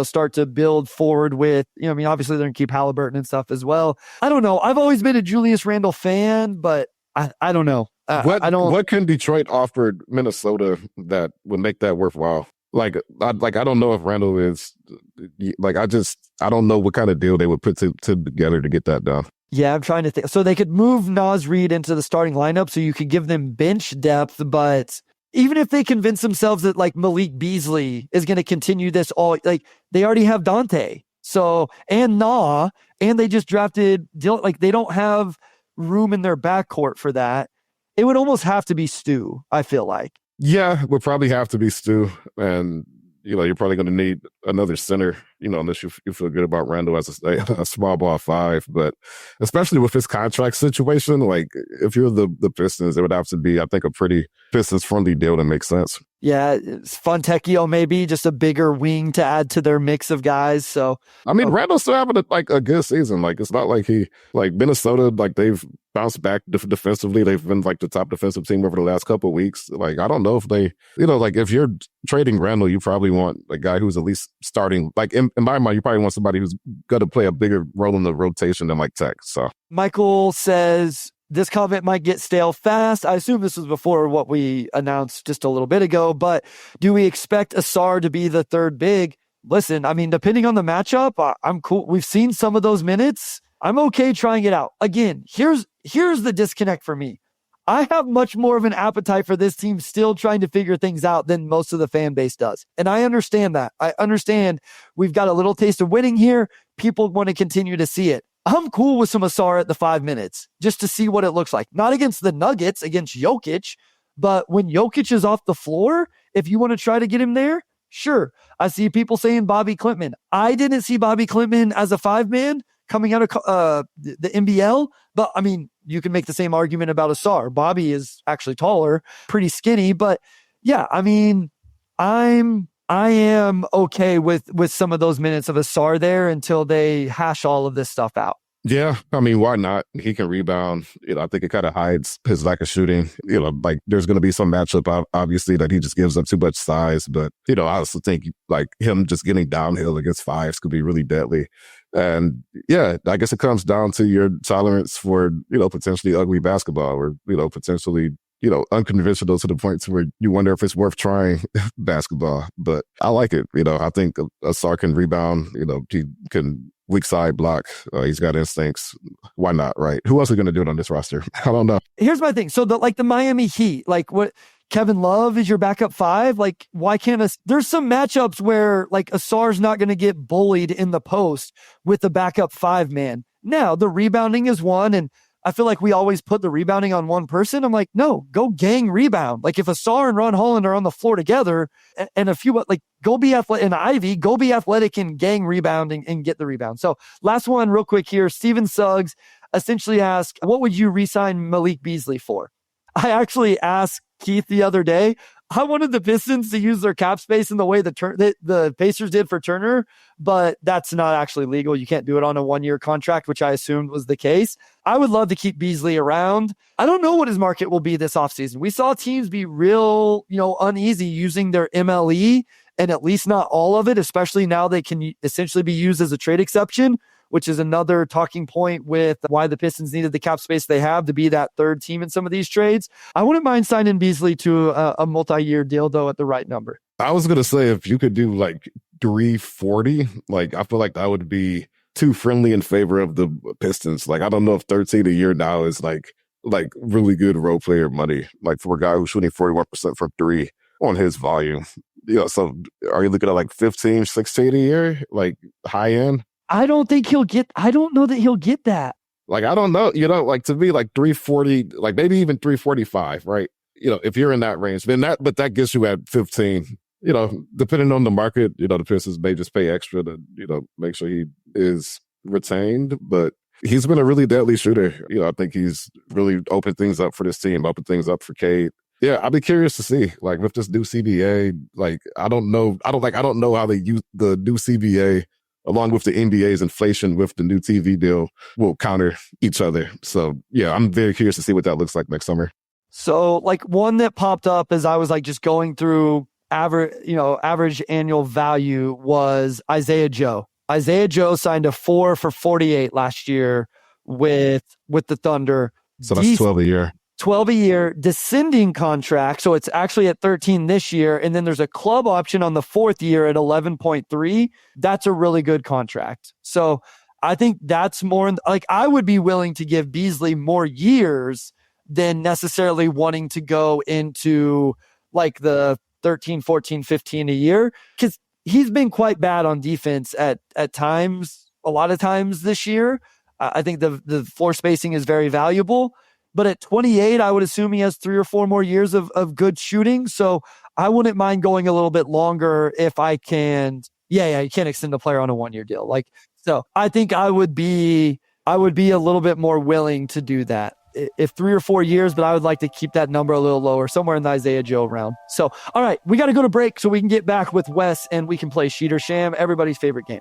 start to build forward with, obviously they're going to keep Halliburton and stuff as well. I don't know. I've always been a Julius Randle fan, but I don't know. What can Detroit offer Minnesota that would make that worthwhile? I don't know if Randle is I don't know what kind of deal they would put together to get that done. Yeah, I'm trying to think. So they could move Naz Reid into the starting lineup so you could give them bench depth, but even if they convince themselves that like Malik Beasley is going to continue this all, like they already have Dante. So, and Nah, and they just drafted Dylan, like they don't have room in their backcourt for that. It would almost have to be Stu, I feel like. Yeah, would probably have to be Stu. And, you're probably going to need another center, unless you feel good about Randall as a small ball five. But especially with his contract situation, like if you're the Pistons, it would have to be, I think, a pretty Pistons-friendly deal to make sense. Yeah, Fontecchio maybe just a bigger wing to add to their mix of guys. So I mean, Randall's still having a good season. Like it's not like Minnesota, like they've bounced back defensively. They've been like the top defensive team over the last couple of weeks. Like I don't know if they, like if you're trading Randall, you probably want a guy who's at least starting. Like in my mind, you probably want somebody who's going to play a bigger role in the rotation than like Tech. So Michael says, this comment might get stale fast. I assume this was before what we announced just a little bit ago, but do we expect Asar to be the third big? Listen, I mean, depending on the matchup, I'm cool. We've seen some of those minutes. I'm okay trying it out. Again, here's the disconnect for me. I have much more of an appetite for this team still trying to figure things out than most of the fan base does. And I understand that. I understand we've got a little taste of winning here. People want to continue to see it. I'm cool with some Asar at the 5 minutes just to see what it looks like. Not against the Nuggets, against Jokic, but when Jokic is off the floor, if you want to try to get him there, sure. I see people saying Bobby Klintman. I didn't see Bobby Klintman as a 5-man coming out of the NBL, but I mean, you can make the same argument about Asar. Bobby is actually taller, pretty skinny, but yeah, I mean, I am okay with some of those minutes of Asar there until they hash all of this stuff out. Yeah, I mean, why not? He can rebound. I think it kind of hides his lack of shooting. Like there's going to be some matchup, obviously, that he just gives up too much size. But, I also think like him just getting downhill against fives could be really deadly. And yeah, I guess it comes down to your tolerance for, potentially ugly basketball or, potentially, unconventional to the point where you wonder if it's worth trying basketball. But I like it. I think Asar can rebound. He can weak side block. He's got instincts. Why not, right? Who else is going to do it on this roster? I don't know. Here's my thing. So the Miami Heat, like what Kevin Love is your backup 5. Like why can't there's some matchups where like Asar's not going to get bullied in the post with the backup 5-man. Now the rebounding is one, and I feel like we always put the rebounding on one person. I'm like, no, go gang rebound. Like if Asar and Ron Holland are on the floor together and a few, like go be athletic, and Ivy, go be athletic and gang rebounding and get the rebound. So last one real quick here. Steven Suggs essentially asked, what would you re-sign Malik Beasley for? I actually asked Keith the other day, I wanted the Pistons to use their cap space in the way the Pacers did for Turner, but that's not actually legal. You can't do it on a 1-year contract, which I assumed was the case. I would love to keep Beasley around. I don't know what his market will be this offseason. We saw teams be real, uneasy using their MLE, and at least not all of it, especially now they can essentially be used as a trade exception, which is another talking point with why the Pistons needed the cap space they have to be that third team in some of these trades. I wouldn't mind signing Beasley to a multi-year deal, though, at the right number. I was going to say, if you could do like 340, like I feel like that would be too friendly in favor of the Pistons. Like, I don't know if 13 a year now is like really good role player money, like for a guy who's shooting 41% from 3 on his volume. So are you looking at like 15, 16 a year, like high end? I don't know that he'll get that. Like, I don't know, like to me, like 340, like maybe even 345, right? If you're in that range, but that gets you at 15, depending on the market, the Pistons may just pay extra to, make sure he is retained. But he's been a really deadly shooter. I think he's really opened things up for this team, opened things up for Cade. Yeah, I'd be curious to see, like with this new CBA, like I don't know how they use the new CBA along with the NBA's inflation with the new TV deal will counter each other. So yeah, I'm very curious to see what that looks like next summer. So like one that popped up as I was like just going through average annual value was Isaiah Joe. Isaiah Joe signed a 4 for $48 last year with the Thunder. So that's 12 a year. 12 a year descending contract. So it's actually at 13 this year. And then there's a club option on the 4th year at 11.3. That's a really good contract. So I think that's more like I would be willing to give Beasley more years than necessarily wanting to go into like the 13, 14, 15 a year, because he's been quite bad on defense at times, a lot of times this year. I think the floor spacing is very valuable, but at 28, I would assume he has 3 or 4 more years of good shooting. So I wouldn't mind going a little bit longer if I can. Yeah, you can't extend a player on a 1-year deal. Like, so I think I would be a little bit more willing to do that if 3 or 4 years, but I would like to keep that number a little lower, somewhere in the Isaiah Joe round. So, all right, we got to go to break so we can get back with Wes and we can play Sheet or Sham, everybody's favorite game.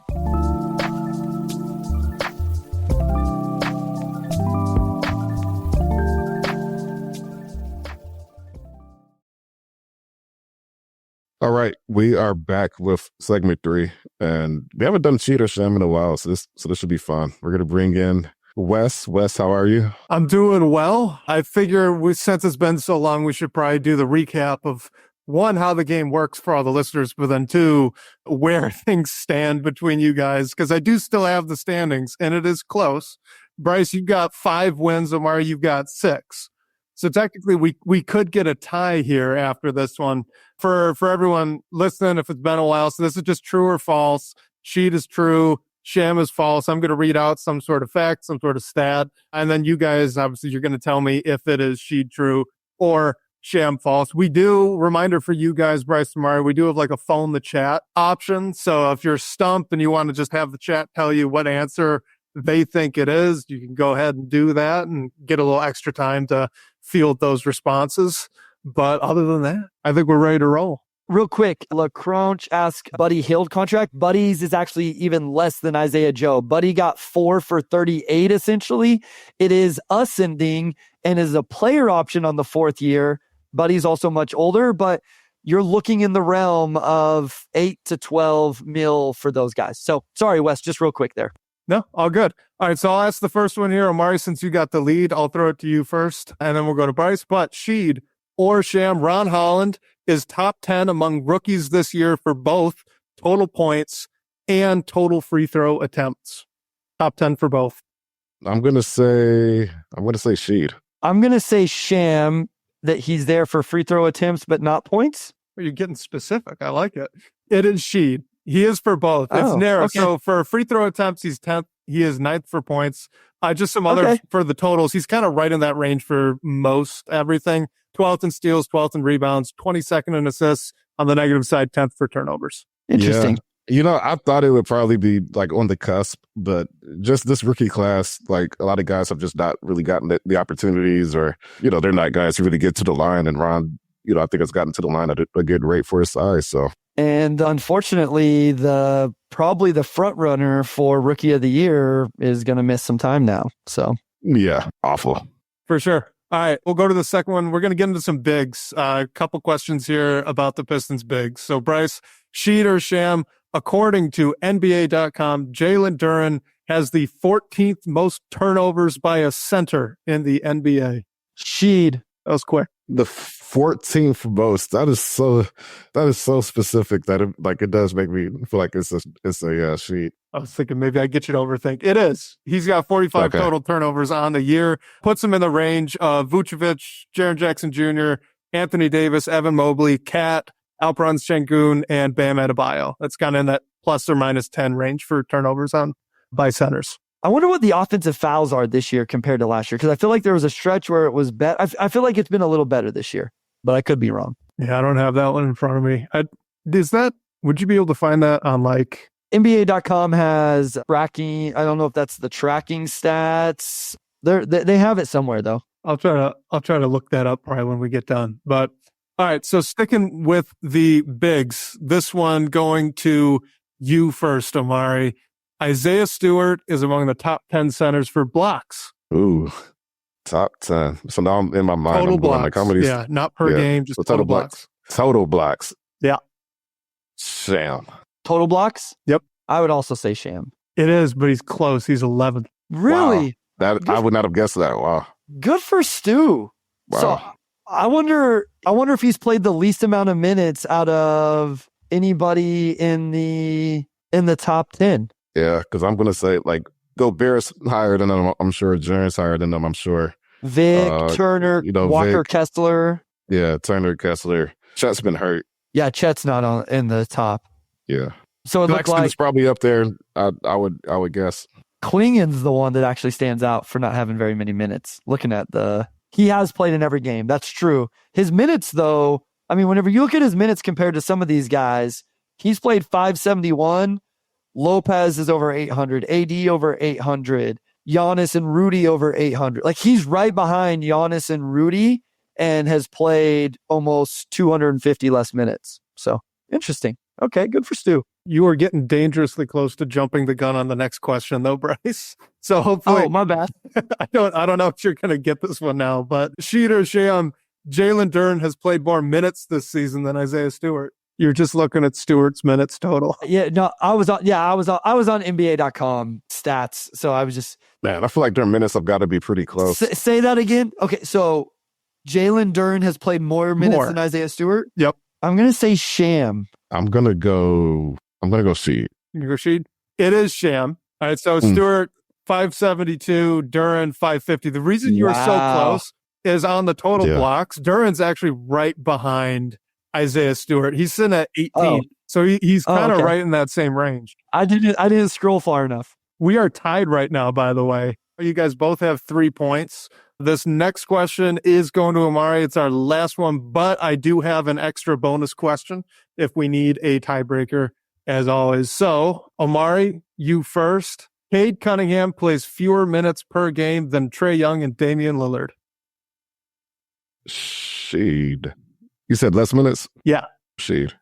All right, we are back with segment 3, and we haven't done Sheet or Sham in a while, so this should be fun. We're gonna bring in Wes. Wes, how are you? I'm doing well. I figure since it's been so long, we should probably do the recap of 1, how the game works for all the listeners, but then 2, where things stand between you guys, because I do still have the standings, and it is close. Bryce, you've got 5 wins. Omari, you've got 6. So technically, we could get a tie here after this one. For everyone listening, if it's been a while, so this is just true or false. Sheet is true. Sham is false. I'm going to read out some sort of fact, some sort of stat, and then you guys, obviously, you're going to tell me if it is Sheet true or Sham false. We do, reminder for you guys, Bryce and Mari, we do have like a phone the chat option. So if you're stumped and you want to just have the chat tell you what answer they think it is, you can go ahead and do that and get a little extra time to field those responses. But other than that, I think we're ready to roll. Real quick, LaCronch asked Buddy Hield contract. Buddy's is actually even less than Isaiah Joe. Buddy got 4 for 38, essentially. It is ascending and is a player option on the 4th year. Buddy's also much older, but you're looking in the realm of 8 to 12 mil for those guys. So sorry, Wes, just real quick there. No, all good. All right, so I'll ask the first one here. Omari, since you got the lead, I'll throw it to you first, and then we'll go to Bryce. But Sheed or Sham, Ron Holland is top 10 among rookies this year for both total points and total free throw attempts. Top 10 for both. I'm gonna say Sheed. I'm gonna say Sham, that he's there for free throw attempts but not points. Well, you're getting specific. I like it. It is Sheed. He is for both. It's narrow. Okay. So for free throw attempts, he's 10th. He is 9th for points. Just some other for the totals. He's kind of right in that range for most everything. 12th in steals, 12th in rebounds, 22nd in assists. On the negative side, 10th for turnovers. Interesting. Yeah. You know, I thought it would probably be like on the cusp, but just this rookie class, like a lot of guys have just not really gotten the opportunities, or, you know, they're not guys who really get to the line. And Ron, you know, I think has gotten to the line at a good rate for his size. So. And unfortunately, probably the front runner for Rookie of the Year is going to miss some time now. So yeah, awful. For sure. All right, we'll go to the second one. We're going to get into some bigs. A couple questions here about the Pistons bigs. So Bryce, Sheed or Sham, according to NBA.com, Jalen Duren has the 14th most turnovers by a center in the NBA. Sheed. That was quick. The 14th most. That is so specific that it does make me feel like it's a Sheet. I was thinking maybe I get you to overthink. It is. He's got 45 total turnovers on the year. Puts him in the range of Vucevic, Jaren Jackson Jr., Anthony Davis, Evan Mobley, Cat, Alperen Sengun, and Bam Adebayo. That's kind of in that plus or minus 10 range for turnovers by centers. I wonder what the offensive fouls are this year compared to last year, because I feel like there was a stretch where it was better. I feel like it's been a little better this year, but I could be wrong. Yeah, I don't have that one in front of me. Would you be able to find that on like... NBA.com has tracking. I don't know if that's the tracking stats. They have it somewhere though. I'll try to look that up probably when we get done. But all right, so sticking with the bigs, this one going to you first, Omari. Isaiah Stewart is among the top 10 centers for blocks. Ooh, top 10. So now I'm in my mind. Total I'm blocks. Like, how many? Yeah, not per game, just so total blocks. Total blocks. Yeah. Sham. Total blocks? Yep. I would also say Sham. It is, but he's close. He's 11th. Really? Wow. I would not have guessed that. Wow. Good for Stu. Wow. So I wonder if he's played the least amount of minutes out of anybody in the top 10. Yeah, because I'm gonna say like Gobert's higher than them, I'm sure. Jaren's higher than them, I'm sure. Vic, Turner, Walker, Vic, Kessler. Yeah, Turner, Kessler. Chet's been hurt. Yeah, Chet's not in the top. Yeah. So it looked like Claxton's probably up there. I would guess. Klingen's the one that actually stands out for not having very many minutes. Looking at he has played in every game. That's true. His minutes, though, I mean, whenever you look at his minutes compared to some of these guys, he's played 571. Lopez is over 800. AD over 800. Giannis and Rudy over 800. Like, he's right behind Giannis and Rudy and has played almost 250 less minutes. So, interesting. Okay, good for Stu. You are getting dangerously close to jumping the gun on the next question, though, Bryce. So hopefully, oh, my bad. I don't know if you're going to get this one now, but Sheet or Sham, Jalen Duren has played more minutes this season than Isaiah Stewart. You're just looking at Stewart's minutes total. Yeah, no, I was on NBA.com stats, so I was just. Man, I feel like their minutes have got to be pretty close. Say that again. Okay, so Jalen Duren has played more minutes than Isaiah Stewart. Yep. I'm gonna say Sham. I'm gonna go Sheet. You go Sheet. It is Sham. All right, so Stewart 572, Duren 550. The reason you are so close is on the total blocks. Duren's actually right behind Isaiah Stewart. He's sitting at 18, so he's kind of right in that same range. I didn't scroll far enough. We are tied right now, by the way. You guys both have 3 points. This next question is going to Amari. It's our last one, but I do have an extra bonus question if we need a tiebreaker, as always. So, Amari, you first. Cade Cunningham plays fewer minutes per game than Trae Young and Damian Lillard. Sheed. You said less minutes? Yeah. Sheed.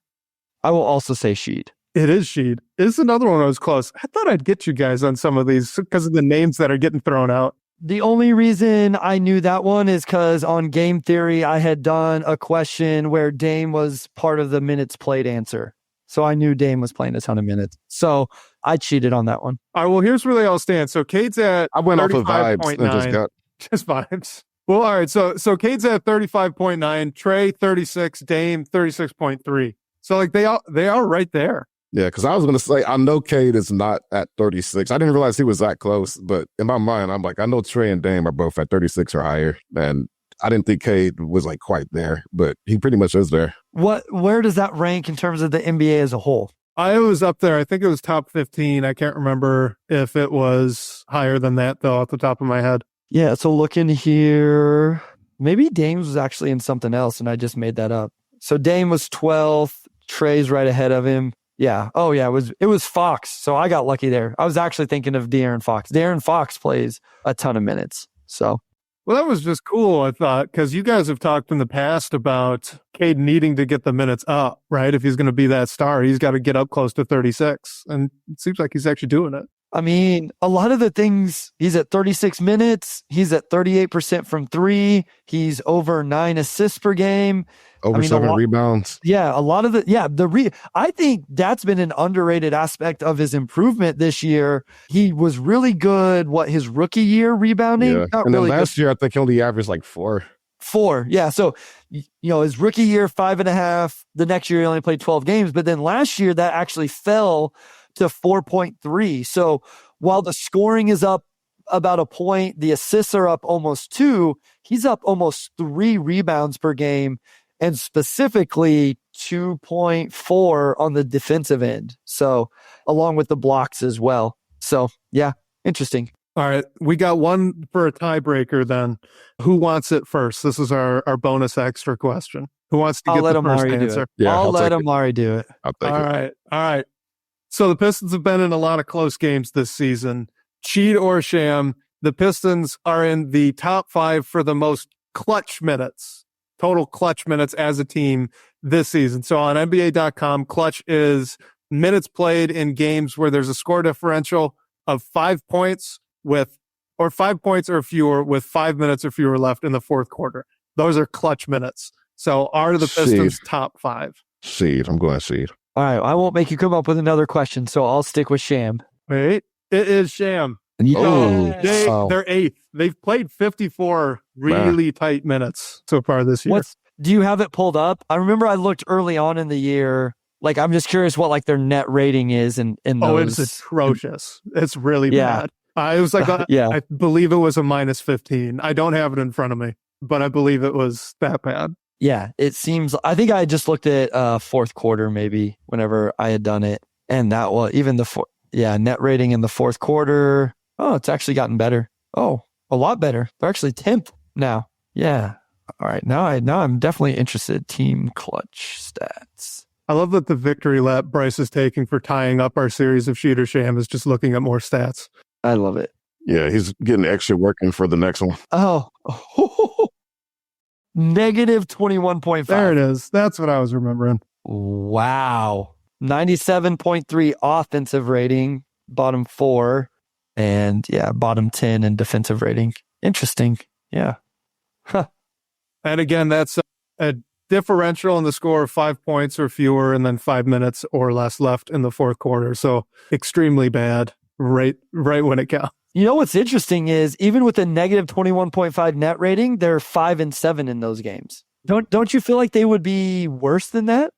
I will also say Sheed. It is Sheed. It's another one that was close. I thought I'd get you guys on some of these because of the names that are getting thrown out. The only reason I knew that one is because on Game Theory, I had done a question where Dame was part of the minutes played answer. So I knew Dame was playing a ton of minutes. So I cheated on that one. All right, well, here's where they all stand. So Cade's at I went off of vibes and just vibes. Well, all right. So Cade's at 35.9, Trae 36, Dame 36.3. So like they are right there. Yeah, because I was going to say, I know Cade is not at 36. I didn't realize he was that close, but in my mind, I'm like, I know Trae and Dame are both at 36 or higher, and I didn't think Cade was like quite there, but he pretty much is there. Where does that rank in terms of the NBA as a whole? I was up there. I think it was top 15. I can't remember if it was higher than that, though, off the top of my head. Yeah, so looking here, maybe Dame was actually in something else, and I just made that up. So Dame was 12th. Trae's right ahead of him. Yeah. Oh, yeah. It was Fox. So I got lucky there. I was actually thinking of De'Aaron Fox. De'Aaron Fox plays a ton of minutes. So. Well, that was just cool, I thought, because you guys have talked in the past about Cade needing to get the minutes up, right? If he's going to be that star, he's got to get up close to 36. And it seems like he's actually doing it. I mean, a lot of the things, he's at 36 minutes. He's at 38% from three. He's over 9 assists per game. Over 7 rebounds. Yeah, a lot of I think that's been an underrated aspect of his improvement this year. He was really good, his rookie year rebounding? Yeah. Not and really then last year, I think he only averaged like 4. 4, yeah. So, his rookie year, 5.5. The next year, he only played 12 games. But then last year, that actually fell to 4.3. So while the scoring is up about a point, the assists are up almost 2. He's up almost 3 rebounds per game. And specifically 2.4 on the defensive end. So along with the blocks as well. So yeah, interesting. All right. We got one for a tiebreaker then. Who wants it first? This is our bonus extra question. Who wants to get the first answer? Yeah, I'll let Amari do it. All right. So the Pistons have been in a lot of close games this season. Cheat or sham, the Pistons are in the top 5 for the most clutch minutes. Total clutch minutes as a team this season. So on NBA.com, clutch is minutes played in games where there's a score differential of 5 points or 5 points or fewer with 5 minutes or fewer left in the fourth quarter. Those are clutch minutes. So are the Pistons top 5? Seed. I'm going seed. All right. I won't make you come up with another question, so I'll stick with sham. Wait, it is sham. Yeah. They're 8th. They've played 54 really tight minutes so far this year. Do you have it pulled up? I remember I looked early on in the year. Like, I'm just curious what their net rating is in those. Oh, it's atrocious. It's really bad. I was like, Yeah. I believe it was a minus 15. I don't have it in front of me, but I believe it was that bad. Yeah, it seems. I think I just looked at fourth quarter maybe whenever I had done it, and that was even net rating in the fourth quarter. Oh, it's actually gotten better. Oh, a lot better. They're actually 10th now. Yeah. All right. Now I'm definitely interested. Team clutch stats. I love that the victory lap Bryce is taking for tying up our series of Sheet or Sham is just looking at more stats. I love it. Yeah, he's getting extra work in for the next one. Oh. Negative 21.5. There it is. That's what I was remembering. Wow. 97.3 offensive rating, bottom 4, and bottom 10 in defensive rating. Interesting. Yeah. Huh. And again, that's a differential in the score of 5 points or fewer, and then 5 minutes or less left in the fourth quarter. So extremely bad right when it counts. You know what's interesting is even with a negative 21.5 net rating, they're 5-7 in those games. Don't you feel like they would be worse than that?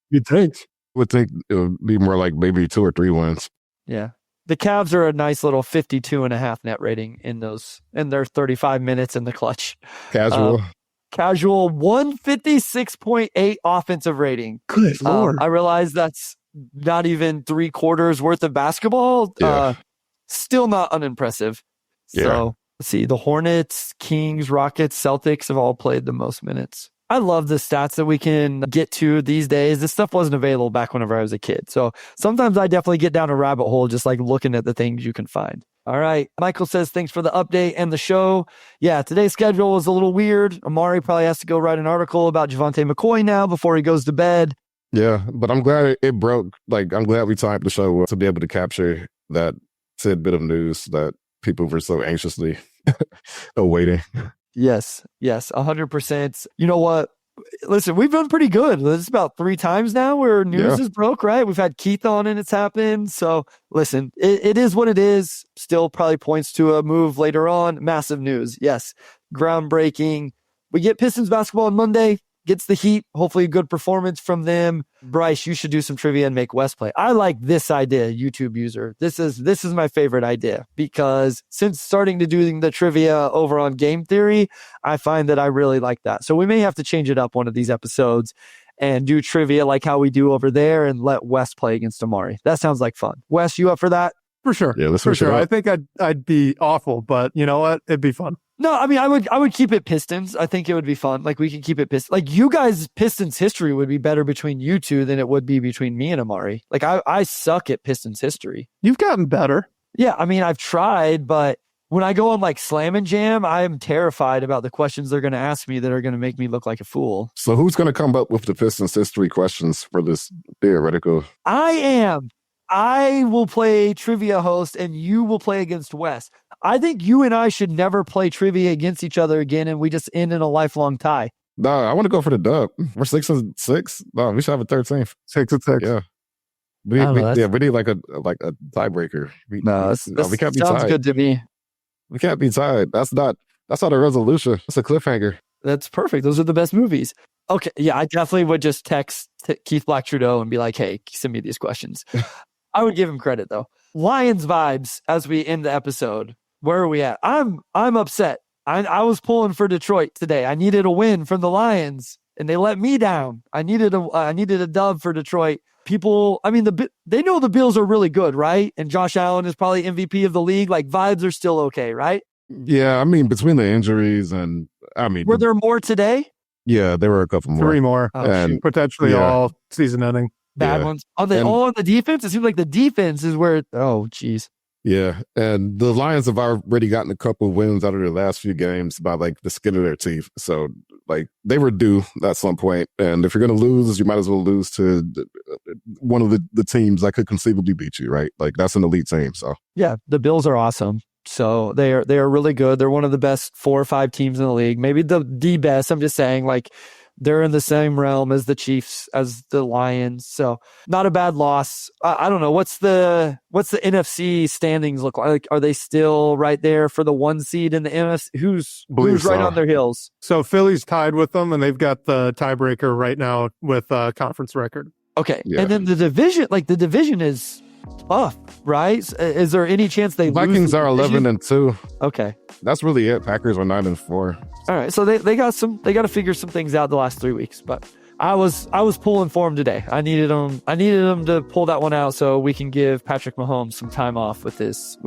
You'd think. Would think it would be more like maybe 2 or 3 wins. Yeah. The Cavs are a nice little 52.5 net rating in their 35 minutes in the clutch. Casual 156.8 offensive rating. Good Lord. I realize that's not even 3 quarters worth of basketball. Yeah. Still not unimpressive. Yeah. So let's see. The Hornets, Kings, Rockets, Celtics have all played the most minutes. I love the stats that we can get to these days. This stuff wasn't available back whenever I was a kid. So sometimes I definitely get down a rabbit hole just like looking at the things you can find. All right. Michael says, thanks for the update and the show. Yeah, today's schedule was a little weird. Amari probably has to go write an article about Javonte McCoy now before he goes to bed. Yeah, but I'm glad it broke. Like, I'm glad we timed the show to be able to capture that tidbit of news that people were so anxiously awaiting. Yes, 100%. You know what? Listen, we've done pretty good. This is about 3 times now where news is broke, right? We've had Keith on and it's happened. So listen, it is what it is. Still probably points to a move later on. Massive news. Yes. Groundbreaking. We get Pistons basketball on Monday. Gets the Heat. Hopefully a good performance from them. Bryce, you should do some trivia and make Wes play. I like this idea, YouTube user. This is my favorite idea because since starting to doing the trivia over on Game Theory, I find that I really like that. So we may have to change it up one of these episodes and do trivia like how we do over there and let Wes play against Amari. That sounds like fun. Wes, you up for that? For sure. Yeah, let's for sure. I think I'd be awful, but you know what? It'd be fun. No, I mean, I would keep it Pistons. I think it would be fun. Like, we can keep it Pistons. Like, you guys' Pistons history would be better between you two than it would be between me and Amari. Like, I suck at Pistons history. You've gotten better. Yeah, I mean, I've tried, but when I go on, like, Slam and Jam, I am terrified about the questions they're going to ask me that are going to make me look like a fool. So who's going to come up with the Pistons history questions for this theoretical? I am. I will play trivia host and you will play against Wes. I think you and I should never play trivia against each other again and we just end in a lifelong tie. No, I want to go for the dub. We're 6-6. No, we should have a 13th. 6-6. Yeah. We need like a tiebreaker. We can't be sounds tied. good to me. We can't be tied. That's not a resolution. It's a cliffhanger. That's perfect. Those are the best movies. Okay. Yeah, I definitely would just text Keith Black Trudeau and be like, hey, send me these questions. I would give him credit though. Lions vibes as we end the episode. Where are we at? I'm upset. I was pulling for Detroit today. I needed a win from the Lions and they let me down. I needed a dub for Detroit. People, I mean, they know the Bills are really good, right? And Josh Allen is probably MVP of the league. Like, vibes are still okay, right? Yeah, I mean, between the injuries and were there more today? Yeah, there were a couple more. 3 more. And potentially all season ending. Bad ones. Are they all on the defense? It seems like the defense is where, oh, geez. Yeah, and the Lions have already gotten a couple wins out of their last few games by like the skin of their teeth. So like they were due at some point. And if you're going to lose, you might as well lose to one of the teams that could conceivably beat you, right? Like that's an elite team. So yeah, the Bills are awesome. So they are really good. They're one of the best 4 or 5 teams in the league. Maybe the best. I'm just saying, like, they're in the same realm as the Chiefs, as the Lions. So not a bad loss. I don't know. What's the NFC standings look like? Are they still right there for the 1 seed in the NFC? Who's right on their heels? So Philly's tied with them, and they've got the tiebreaker right now with conference record. Okay. Yeah. And then the division is tough, right? Is there any chance they Vikings lose are 11-2. Okay. That's really it. Packers are 9-4. All right. So they got to figure some things out the last 3 weeks, but I was pulling for them today. I needed them to pull that one out so we can give Patrick Mahomes some time off with this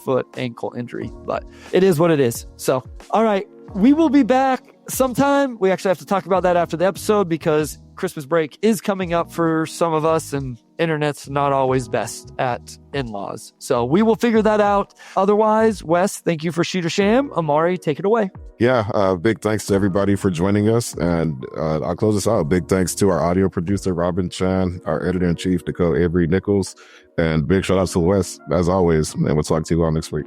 foot ankle injury, but it is what it is. So, all right, we will be back sometime. We actually have to talk about that after the episode because Christmas break is coming up for some of us and internet's not always best at in-laws. So we will figure that out. Otherwise, Wes, thank you for Shoot or Sham. Amari, take it away. Yeah, big thanks to everybody for joining us. And I'll close this out. Big thanks to our audio producer, Robin Chan, our editor-in-chief, Nicole Avery Nichols, and big shout out to Wes, as always. And we'll talk to you all next week.